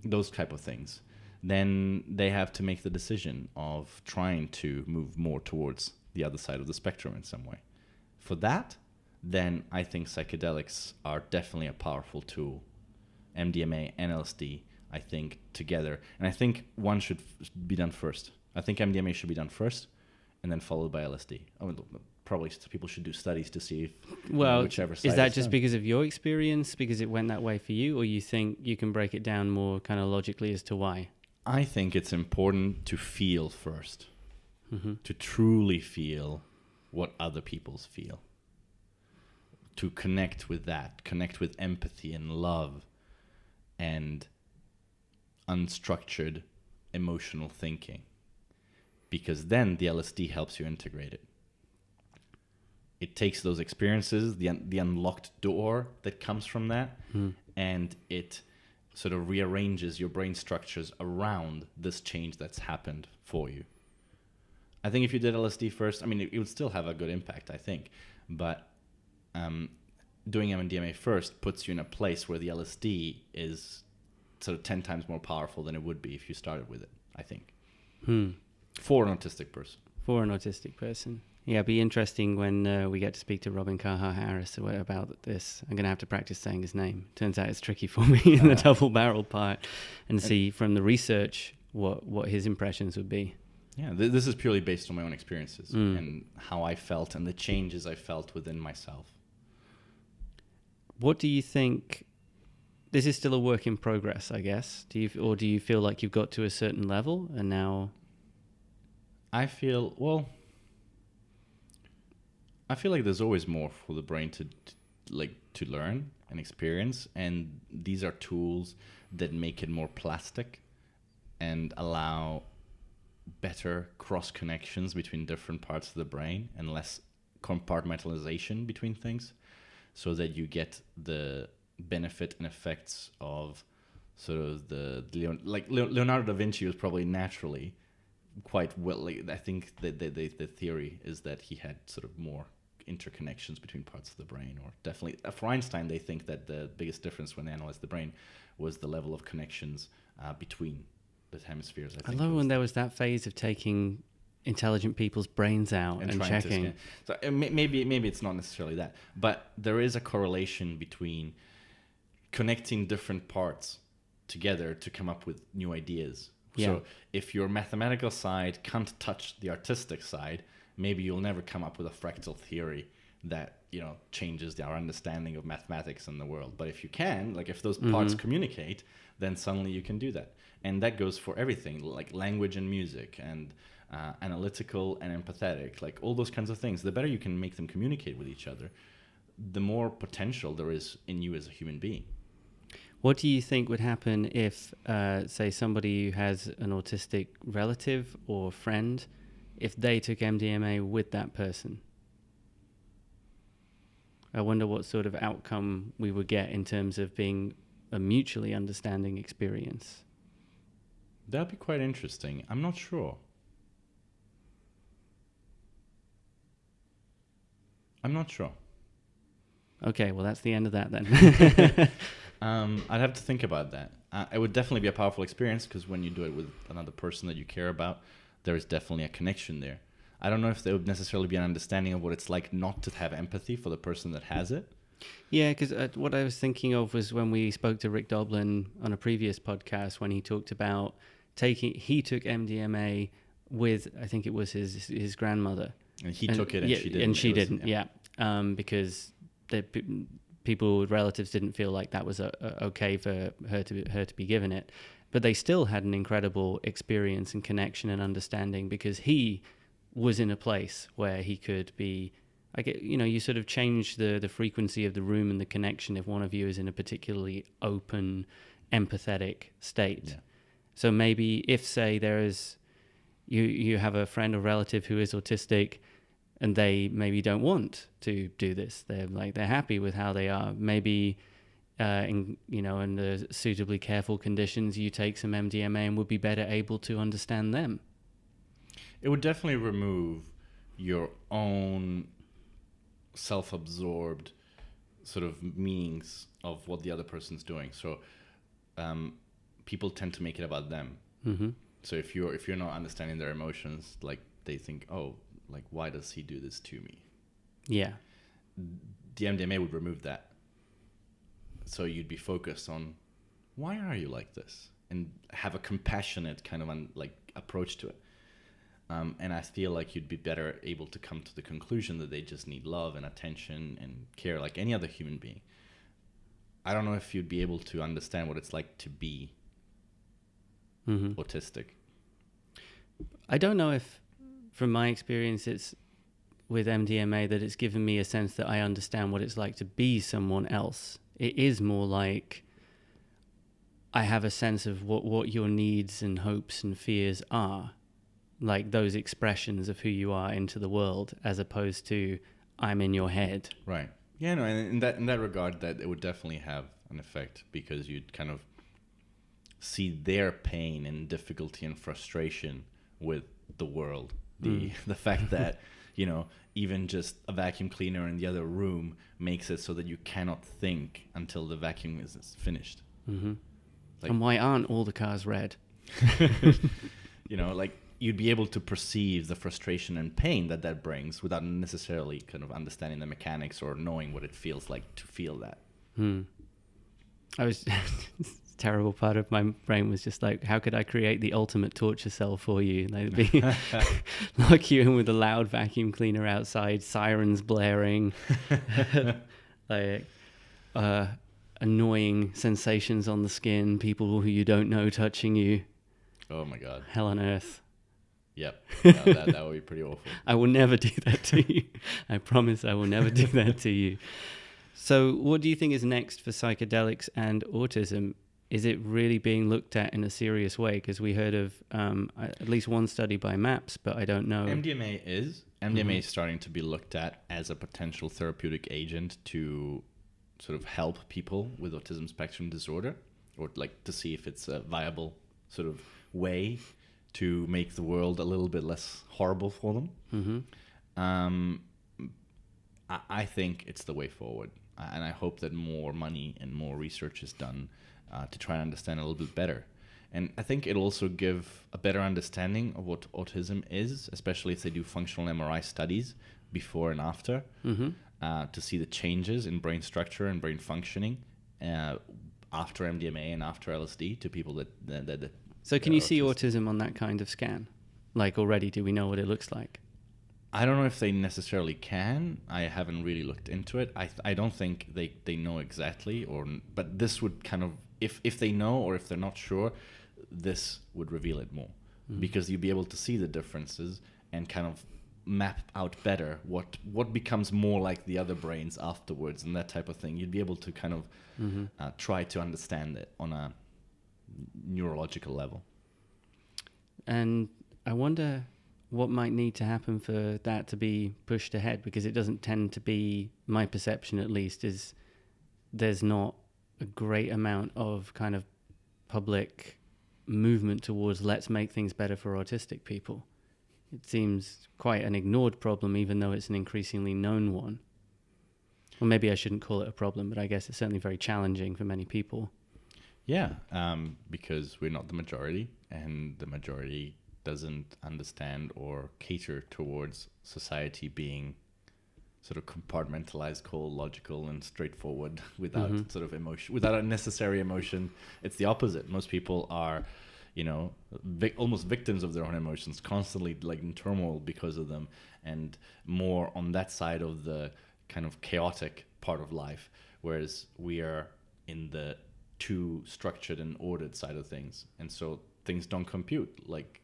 those type of things, then they have to make the decision of trying to move more towards the other side of the spectrum in some way. For that, then I think psychedelics are definitely a powerful tool. MDMA and LSD, I think, together. And I think one should be done first. I think MDMA should be done first and then followed by LSD. I mean, probably people should do studies to see if whichever side is that just because of your experience, because it went that way for you, or you think you can break it down more kind of logically as to why? I think it's important to feel first, to truly feel what other people feel, to connect with that, connect with empathy and love and unstructured emotional thinking, because then the LSD helps you integrate it. It takes those experiences, the unlocked door that comes from that, and it sort of rearranges your brain structures around this change that's happened for you. I think if you did LSD first, I mean, it would still have a good impact, I think. But doing MDMA first puts you in a place where the LSD is sort of 10 times more powerful than it would be if you started with it, I think. For an autistic person. For an autistic person. Yeah, it'd be interesting when we get to speak to Robin Carhart-Harris about this. I'm going to have to practice saying his name. Turns out it's tricky for me in the double-barrel part, and see from the research what his impressions would be. Yeah, this is purely based on my own experiences and how I felt and the changes I felt within myself. What do you think? This is still a work in progress, I guess. Do you feel like you've got to a certain level and now? I feel like there's always more for the brain to learn and experience, and these are tools that make it more plastic and allow better cross connections between different parts of the brain and less compartmentalization between things, so that you get the benefit and effects of sort of Leonardo da Vinci was probably naturally quite well. I think that the theory is that he had sort of more interconnections between parts of the brain, or definitely for Einstein, they think that the biggest difference when they analyzed the brain was the level of connections between the hemispheres. I love when there was that phase of taking intelligent people's brains out and checking. So maybe it's not necessarily that, but there is a correlation between connecting different parts together to come up with new ideas. Yeah. So if your mathematical side can't touch the artistic side, maybe you'll never come up with a fractal theory that, changes our understanding of mathematics in the world. But if you can, like if those parts communicate, then suddenly you can do that. And that goes for everything, like language and music and analytical and empathetic, like all those kinds of things. The better you can make them communicate with each other, the more potential there is in you as a human being. What do you think would happen if, say, somebody who has an autistic relative or friend, if they took MDMA with that person? I wonder what sort of outcome we would get in terms of being a mutually understanding experience. That'd be quite interesting. I'm not sure. Okay, well, that's the end of that then. I'd have to think about that. It would definitely be a powerful experience because when you do it with another person that you care about, there is definitely a connection there. I don't know if there would necessarily be an understanding of what it's like not to have empathy for the person that has it. Yeah, because what I was thinking of was when we spoke to Rick Doblin on a previous podcast when he talked about he took MDMA with, I think it was his grandmother. And he took it and she didn't. And she didn't, yeah. Because people with relatives didn't feel like that was okay for her to be given it. But they still had an incredible experience and connection and understanding because he was in a place where he could be, you sort of change the frequency of the room and the connection if one of you is in a particularly open, empathetic state. Yeah. So maybe if, say, there is, you have a friend or relative who is autistic and they maybe don't want to do this. They're happy with how they are. Maybe in the suitably careful conditions, you take some MDMA and would be better able to understand them. It would definitely remove your own self-absorbed sort of meanings of what the other person's doing. So people tend to make it about them. Mm-hmm. So if you're not understanding their emotions, like they think, oh, like why does he do this to me? Yeah. The MDMA would remove that. So you'd be focused on why are you like this, and have a compassionate kind of approach to it. And I feel like you'd be better able to come to the conclusion that they just need love and attention and care like any other human being. I don't know if you'd be able to understand what it's like to be autistic. I don't know if, from my experience, it's with MDMA that it's given me a sense that I understand what it's like to be someone else. It is more like I have a sense of what your needs and hopes and fears are, like those expressions of who you are into the world, as opposed to I'm in your head. Right. Yeah, no, and in that regard, that it would definitely have an effect because you'd kind of see their pain and difficulty and frustration with the world. The fact that, even just a vacuum cleaner in the other room makes it so that you cannot think until the vacuum is finished. Mm-hmm. And why aren't all the cars red? You'd be able to perceive the frustration and pain that brings without necessarily kind of understanding the mechanics or knowing what it feels like to feel that. Terrible part of my brain was just like, how could I create the ultimate torture cell for you? Like, lock you in with a loud vacuum cleaner outside, sirens blaring, annoying sensations on the skin, people who you don't know touching you. Oh my God. Hell on earth. Yep. No, that would be pretty awful. I will never do that to you. I promise I will never do that to you. So what do you think is next for psychedelics and autism? Is it really being looked at in a serious way? Because we heard of at least one study by MAPS, but I don't know. MDMA is starting to be looked at as a potential therapeutic agent to sort of help people with autism spectrum disorder, or like to see if it's a viable sort of way to make the world a little bit less horrible for them. I think it's the way forward. And I hope that more money and more research is done to try and understand a little bit better. And I think it'll also give a better understanding of what autism is, especially if they do functional MRI studies before and after, to see the changes in brain structure and brain functioning after MDMA and after LSD to people that So can you see autism on that kind of scan? Like already, do we know what it looks like? I don't know if they necessarily can. I haven't really looked into it. I don't think they know exactly, but this would kind of, if they know or if they're not sure, this would reveal it more, because you'd be able to see the differences and kind of map out better what becomes more like the other brains afterwards and that type of thing. You'd be able to kind of try to understand it on a neurological level. And I wonder what might need to happen for that to be pushed ahead, because it doesn't tend to be, my perception at least, is there's not a great amount of kind of public movement towards let's make things better for autistic people. It seems quite an ignored problem, even though it's an increasingly known one. Well, maybe I shouldn't call it a problem, but I guess it's certainly very challenging for many people. Yeah, because we're not the majority, and the majority doesn't understand or cater towards society being sort of compartmentalized, cold, logical, and straightforward without sort of emotion, without unnecessary emotion. It's the opposite. Most people are, almost victims of their own emotions, constantly like in turmoil because of them, and more on that side of the kind of chaotic part of life, whereas we are in the too structured and ordered side of things, and so things don't compute, like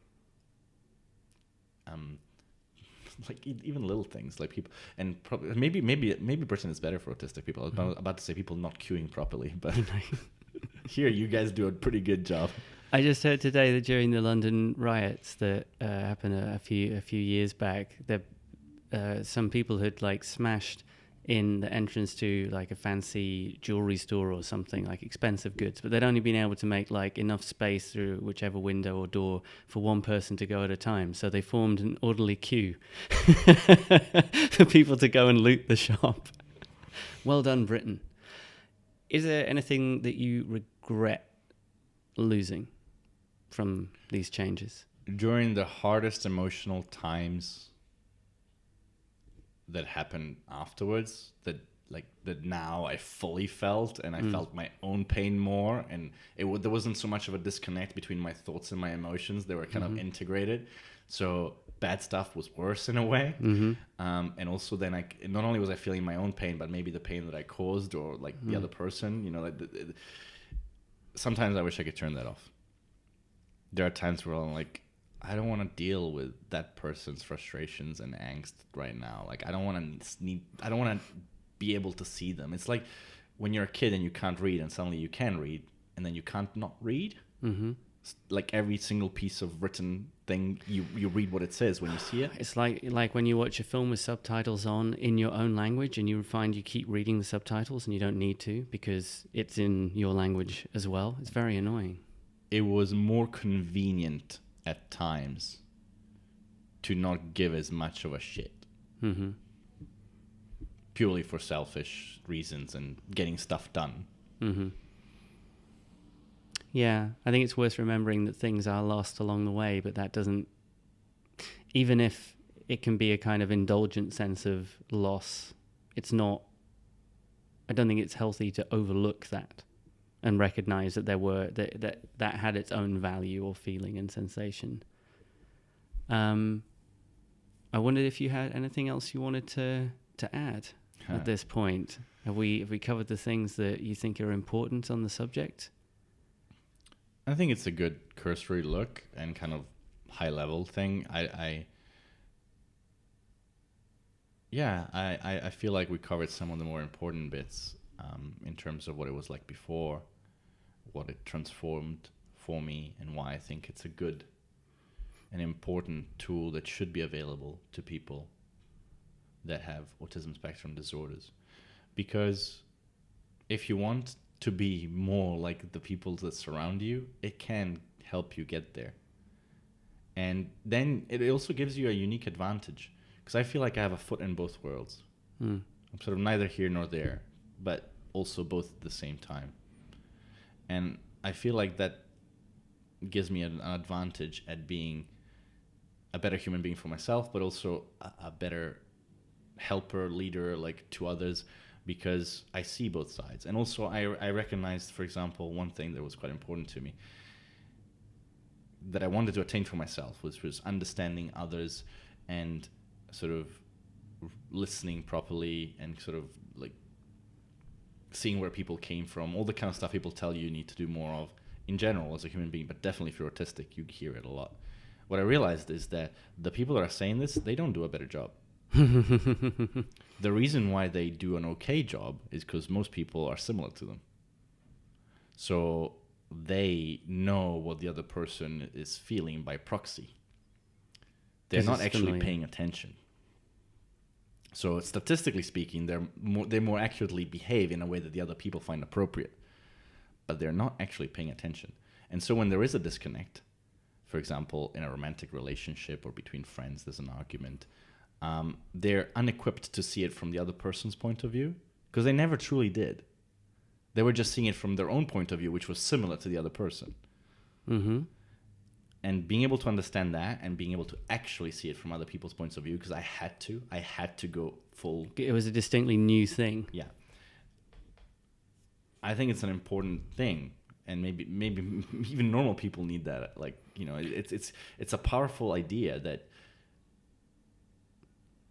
even little things like people, and probably maybe Britain is better for autistic people. I was about to say people not queuing properly, but here you guys do a pretty good job. I just heard today that during the London riots that happened a few years back, that some people had like smashed in the entrance to like a fancy jewelry store or something, like expensive goods, but they'd only been able to make like enough space through whichever window or door for one person to go at a time. So they formed an orderly queue for people to go and loot the shop. Well done, Britain. Is there anything that you regret losing from these changes? During the hardest emotional times that happened afterwards, that now I fully felt, and I felt my own pain more, and there wasn't so much of a disconnect between my thoughts and my emotions. They were kind of integrated, so bad stuff was worse in a way. And also then not only was I feeling my own pain, but maybe the pain that I caused, or like the other person, sometimes I wish I could turn that off. There are times where I'm like, I don't want to deal with that person's frustrations and angst right now. Like, I don't want to be able to see them. It's like when you're a kid and you can't read, and suddenly you can read, and then you can't not read. Like every single piece of written thing, you read what it says when you see it. It's like when you watch a film with subtitles on in your own language, and you find you keep reading the subtitles and you don't need to because it's in your language as well. It's very annoying. It was more convenient at times to not give as much of a shit. Purely for selfish reasons and getting stuff done. Yeah, I think it's worth remembering that things are lost along the way, but that doesn't, even if it can be a kind of indulgent sense of loss, it's not, I don't think it's healthy to overlook that and recognize that that had its own value or feeling and sensation. I wondered if you had anything else you wanted to add at this point. Have we covered the things that you think are important on the subject? I think it's a good cursory look and kind of high level thing. I feel like we covered some of the more important bits in terms of what it was like before, what it transformed for me, and why I think it's a good and important tool that should be available to people that have autism spectrum disorders. Because if you want to be more like the people that surround you, it can help you get there. And then it also gives you a unique advantage, because I feel like I have a foot in both worlds. I'm sort of neither here nor there, but also both at the same time. And I feel like that gives me an advantage at being a better human being for myself, but also a better helper, leader, like to others, because I see both sides. And also I recognized, for example, one thing that was quite important to me that I wanted to attain for myself, which was understanding others and sort of listening properly and sort of like seeing where people came from, all the kind of stuff people tell you need to do more of in general as a human being, but definitely if you're autistic, you hear it a lot. What I realized is that the people that are saying this, they don't do a better job. The reason why they do an okay job is because most people are similar to them. So they know what the other person is feeling by proxy. They're not actually paying attention. So statistically speaking, they more accurately behave in a way that the other people find appropriate. But they're not actually paying attention. And so when there is a disconnect, for example, in a romantic relationship or between friends, there's an argument, they're unequipped to see it from the other person's point of view because they never truly did. They were just seeing it from their own point of view, which was similar to the other person. Mm-hmm. And being able to understand that and being able to actually see it from other people's points of view, because I had to go full. It was a distinctly new thing. Yeah. I think it's an important thing. And maybe even normal people need that. Like, you know, it's a powerful idea that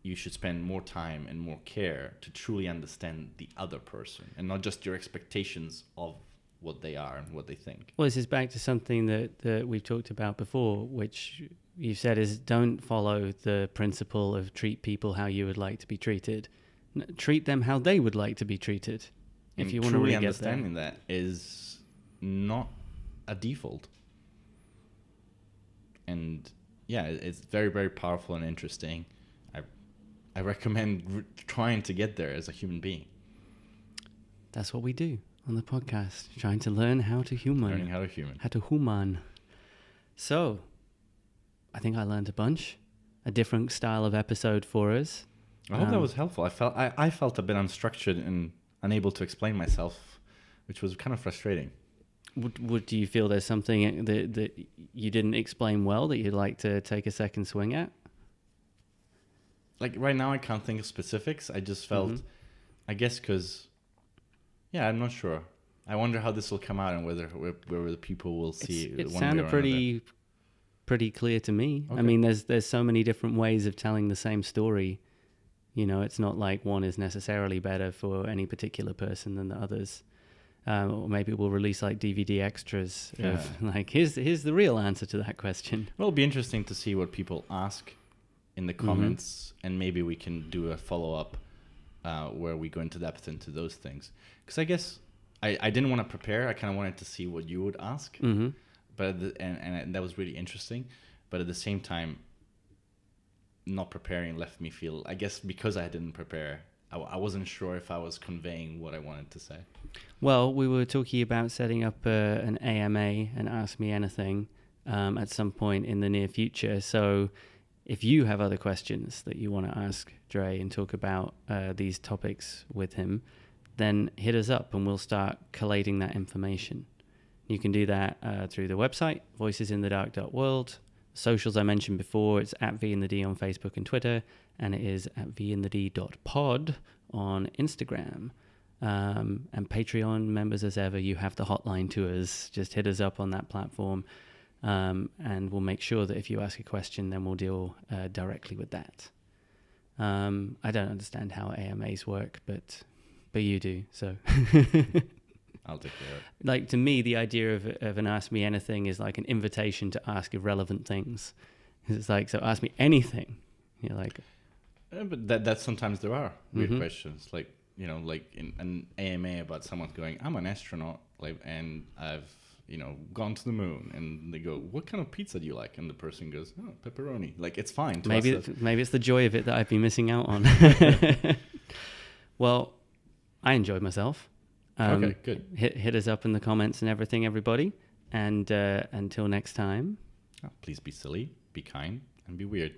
you should spend more time and more care to truly understand the other person and not just your expectations of what they are and what they think. Well, this is back to something that we've talked about before, which you've said is don't follow the principle of treat people how you would like to be treated. Treat them how they would like to be treated. And if you want to really understanding that is not a default. And yeah, it's very, very powerful and interesting. I recommend trying to get there as a human being. That's what we do on the podcast, trying to learn how to human. Learning how to human. How to human. So, I think I learned a bunch. A different style of episode for us. I hope that was helpful. I felt a bit unstructured and unable to explain myself, which was kind of frustrating. Do you feel there's something that you didn't explain well that you'd like to take a second swing at? Like right now, I can't think of specifics. I just felt, I guess, because, yeah, I'm not sure. I wonder how this will come out and whether the people will see. It sounded pretty clear to me. Okay. I mean, there's so many different ways of telling the same story. You know, it's not like one is necessarily better for any particular person than the others. Or maybe we'll release like DVD extras of like, here's the real answer to that question. Well, it'll be interesting to see what people ask in the comments, and maybe we can do a follow-up where we go into depth into those things. Because I guess I didn't want to prepare. I kind of wanted to see what you would ask. Mm-hmm. But and that was really interesting. But at the same time, not preparing left me feel, I guess because I didn't prepare, I wasn't sure if I was conveying what I wanted to say. Well, we were talking about setting up an AMA, an Ask Me Anything, at some point in the near future. So if you have other questions that you want to ask Dre and talk about these topics with him, then hit us up and we'll start collating that information. You can do that through the website, voicesinthedark.world. Socials I mentioned before, it's at VINTHD on Facebook and Twitter, and it is at VINTHD.pod on Instagram. And Patreon members, as ever, you have the hotline to us. Just hit us up on that platform, and we'll make sure that if you ask a question, then we'll deal directly with that. I don't understand how AMAs work, but you do, so... I'll take care of it. Like, to me, the idea of an Ask Me Anything is like an invitation to ask irrelevant things. It's like, so ask me anything. You're like... but that sometimes there are weird questions. Like, you know, like in an AMA about someone going, I'm an astronaut, like, and I've, you know, gone to the moon. And they go, what kind of pizza do you like? And the person goes, oh, pepperoni. Like, it's fine. Maybe it's the joy of it that I've been missing out on. Well, I enjoyed myself. Okay, good. Hit us up in the comments and everything, everybody. And until next time. Please be silly, be kind, and be weird.